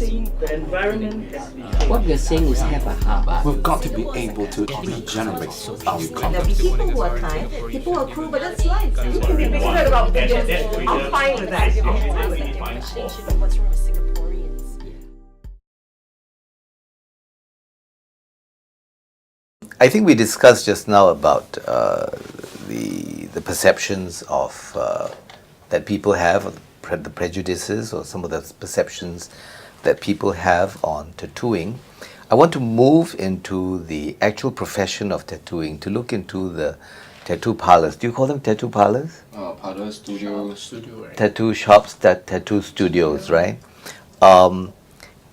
think the environment has to be What we're saying is have a heart. We've got to be able to regenerate our There'll content. be people who are kind, people who are cruel, but that's life. You can be bigoted about pigeons. I'm fine with that. What's wrong with Singaporeans? I think we discussed just now about the perceptions of that people have, the prejudices or some of the perceptions that people have on tattooing. I want to move into the actual profession of tattooing, to look into the tattoo parlors. Do you call them tattoo parlors? Parlor, studio, Right? Tattoo shops, tattoo studios, right?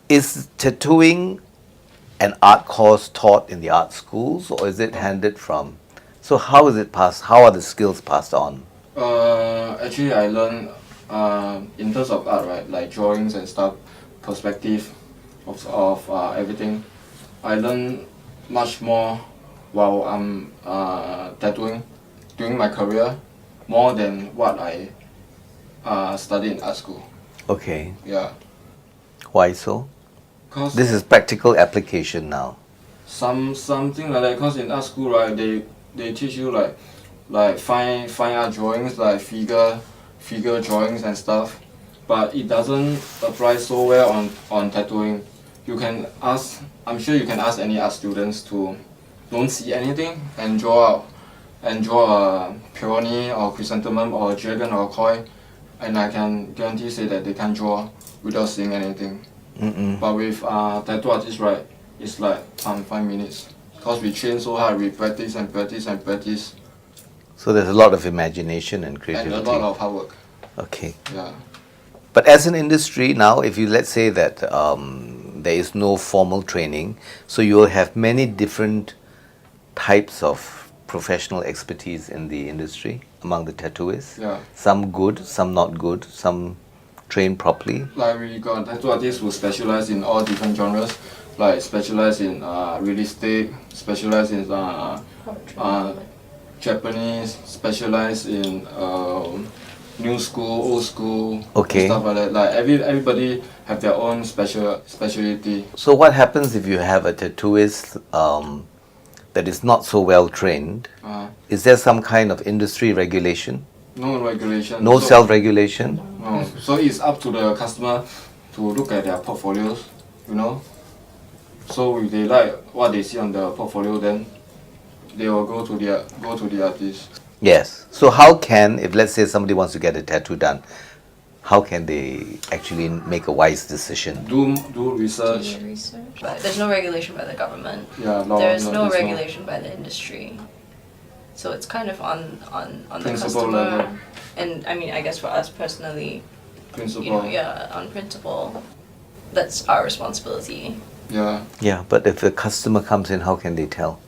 Is tattooing an art course taught in the art schools, or is it handed from? So how is it passed? How are the skills passed on? Actually, I learned in terms of art, right, like drawings and stuff, perspective of everything. I learned much more while I'm tattooing during my career, more than what I studied in art school. Okay, Yeah, why so? cause This is practical application now. something like that. Cause in art school, right, they teach you like fine art drawings, like figure drawings and stuff, but it doesn't apply so well on tattooing. You can ask, I'm sure you can ask any art students to don't see anything and draw a peony or chrysanthemum or a dragon or a koi, and I can guarantee say that they can draw without seeing anything. But with tattoo artists, right, it's like 5 minutes, because we train so hard, we practice and practice and practice, So there's a lot of imagination and and creativity. a lot of hard work. Okay. Yeah. But as an industry now, if you let's say that there is no formal training, so you will have many different types of professional expertise in the industry among the tattooists. Yeah. Some good, some not good, some trained properly. Like we got tattoo artists who specialize in all different genres, like specialize in realistic, specialize in Japanese, specialize in new school, old school, Okay. stuff like that. Like everybody have their own specialty. So what happens if you have a tattooist that is not so well trained? Is there some kind of industry regulation? No regulation. No so, self-regulation? No. So it's up to the customer to look at their portfolios, you know. So if they like what they see on the portfolio, then they will go to the artist. Yes. So how can, if let's say somebody wants to get a tattoo done, how can they actually make a wise decision? Do research. But there's no regulation by the government. Yeah, There's no there's regulation by the industry. So it's kind of on the Principle customer. level. And I mean, I guess for us personally, Principle. you know, yeah, on principle, that's our responsibility. Yeah. Yeah, but if the customer comes in, how can they tell?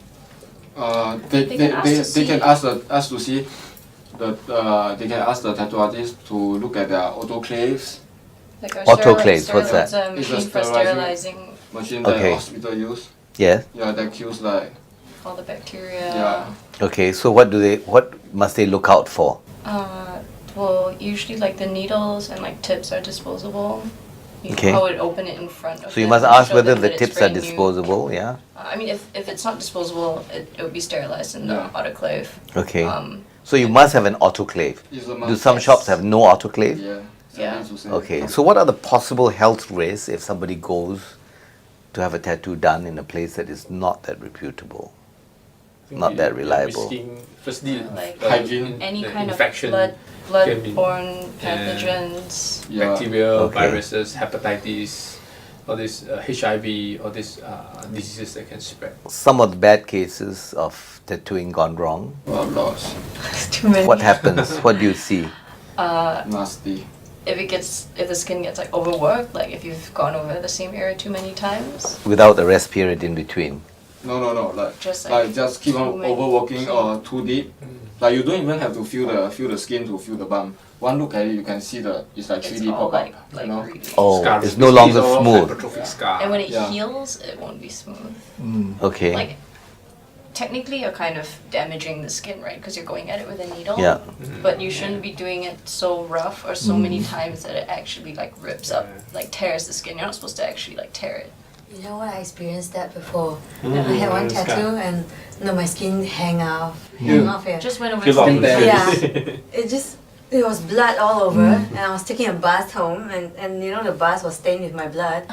They They can ask to they can see. ask to see they can ask the tattoo artist to look at their autoclaves Like our Autoclaves, what's that? It's a It's a machine for sterilizing- sterilizing machine that Okay. hospital use. Yes. Yeah, that kills like all the bacteria. yeah. Okay, so what must they look out for? Well, usually like the needles and like tips are disposable. Okay. I would open it in front of So you them must and ask show whether them the that it's tips are brand new. disposable, yeah? I mean, if it's not disposable, it would be sterilized in the Yeah. autoclave. Okay. Um, So you must have an autoclave. It's a Do must. some shops have no autoclave? Yeah. Yeah. Sadly to say. Okay, so what are the possible health risks if somebody goes to have a tattoo done in a place that is not that reputable? Not that reliable. Firstly, Like Hygiene. any the kind of infection blood can be- bloodborne pathogens. Yeah. bacteria, Okay. viruses, hepatitis, all these HIV, all these diseases that can spread. Some of the bad cases of tattooing gone wrong. Well, lost. Too many. What happens? What do you see? Nasty. If the skin gets like overworked, like if you've gone over the same area too many times. Without a rest period in between. No. Like Just, like like, just keep on too many- overworking or too deep. Like you don't even have to feel the skin to feel the bump. One look at it, you can see it's like 3D It's all pop up. like You know. really- Oh, Scar. it's no longer It's all smooth. hypertrophic scar. And when it Yeah. heals, it won't be smooth. Okay. Like technically you're kind of damaging the skin, right? Because you're going at it with a needle. Yeah. But you shouldn't be doing it so rough or so many times that it actually like rips up, like tears the skin. You're not supposed to actually like tear it. You know what? I experienced that before. I had one tattoo and my skin hang off here. Just went over Give up. Yeah. It was blood all over, and I was taking a bath home, and the bath was stained with my blood,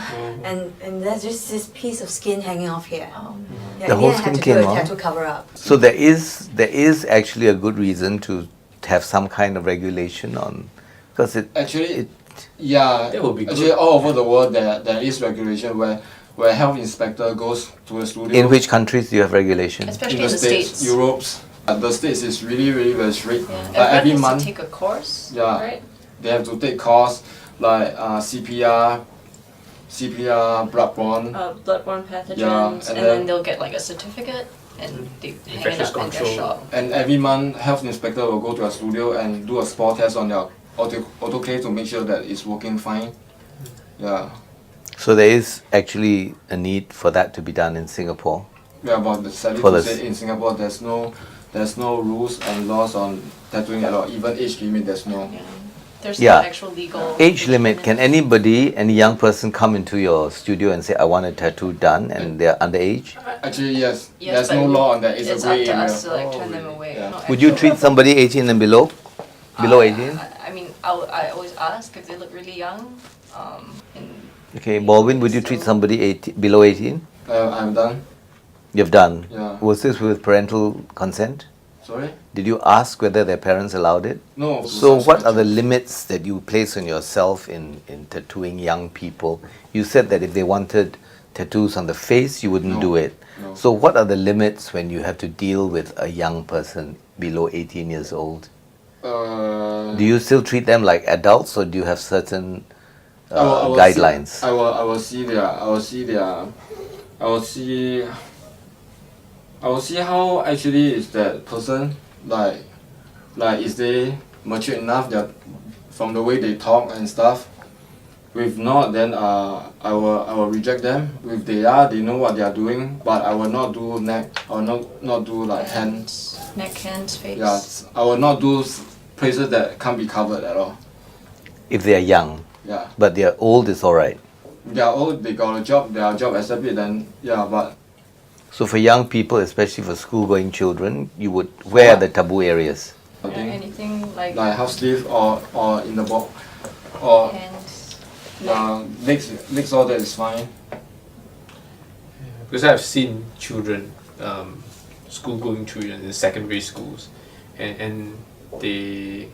and there's just this piece of skin hanging off here. Oh, Yeah, The and whole then I had skin to do came a off? tattoo cover up. So there is actually a good reason to have some kind of regulation on, because Actually, yeah. That would be good. Actually, all over the world there is regulation where health inspector goes to a studio. in which countries do you have regulation? especially in the States. Europe's. The States is really very strict. Yeah. Like Everyone every has month, to take a course, Yeah. right? they have to take course like CPR, bloodborne. Bloodborne pathogens, Yeah, and and then then- they'll get like a certificate, and they hang it Infectious up in their control. shop. And every month, health inspector will go to a studio and do a spore test on their autoclave to make sure that it's working fine. Yeah. So there is actually a need for that to be done in Singapore. Yeah, but sadly For to the say, in Singapore, there's no rules and laws on tattooing at all. Even age limit, there's no. Yeah. There's Yeah. no actual legal Age limit, can anybody, any young person come into your studio and say, I want a tattoo done, and they're underage? Actually, yes. Yes, There's but no law on that. It's It's a up grey to area. us to like turn Oh, them really? away. Yeah. not Would you actual- treat somebody 18 and below? Below 18? I mean, I always ask if they look really young. And Okay, Baldwin, would you treat somebody below 18? I'm done. You've done? Yeah. Was this with parental consent? Sorry? Did you ask whether their parents allowed it? No. So what are the limits that you place on yourself in tattooing young people? You said that if they wanted tattoos on the face, you wouldn't No. do it. No. So what are the limits when you have to deal with a young person below 18 years old? Do you still treat them like adults, or do you have certain I will guidelines? See, I will see how actually is that person like is they mature enough that from the way they talk and stuff. If not, then I will reject them. If they know what they are doing, but I will not do neck. I will not do like hands. neck, hands, face. Yeah, I will not do places that can't be covered at all. If they are young, Yeah. but they are old, it's all right. They are old, they got a job, their job accepted, then yeah, but So for young people, especially for school-going children, you would, where are the taboo areas? I Yeah, think anything like half sleeve or in the box or hands. legs all that is fine. Because I've seen children, school-going children in secondary schools, and they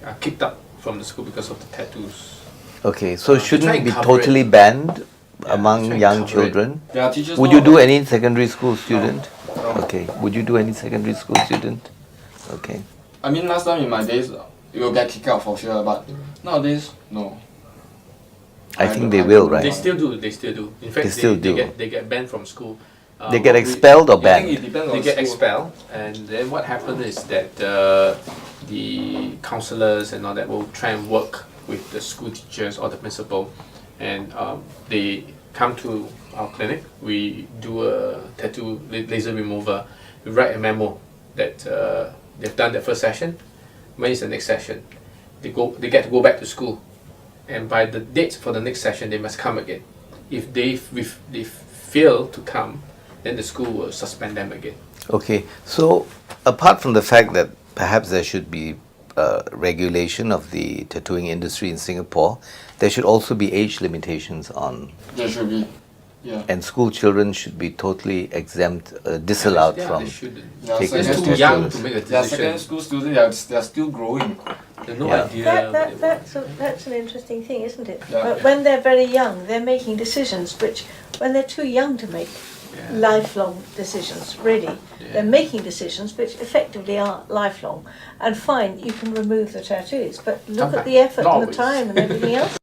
are kicked out from the school because of the tattoos. Okay, so try shouldn't it and be cover totally it. banned Yeah, among try and young cover it. children? There are teachers. Would now you do that- any secondary school student? No. Okay. Would you do any secondary school student? Okay. I mean, last time in my days, you will get kicked out for sure, but nowadays, no. I think they will, They right? still do. They still do. In fact, They still do. They get banned from school. They get what we- expelled or I think it banned? depends They on get school. expelled, and then what happened is that the counselors and all that will try and work with the school teachers or the principal, and they come to our clinic. We do a tattoo laser remover. We write a memo that they've done their first session. When is the next session? They get to go back to school, and by the date for the next session, they must come again. If they fail to come, then the school will suspend them again. Okay. So apart from the fact that perhaps there should be regulation of the tattooing industry in Singapore, there should also be age limitations on, There should be. Yeah. and school children should be totally exempt, disallowed Yeah, from. they shouldn't. Yeah, Taking They're secondary too school young students. to make a They are decision. secondary school students, they are still growing. They have no Yeah. idea. what they want. That's an interesting thing, isn't it? Yeah. But when they're very young, they're making decisions which, when they're too young to make Yeah. lifelong decisions, really, they're making decisions which effectively are lifelong. And fine, you can remove the tattoos, but look at the effort and the Not always. time and everything else.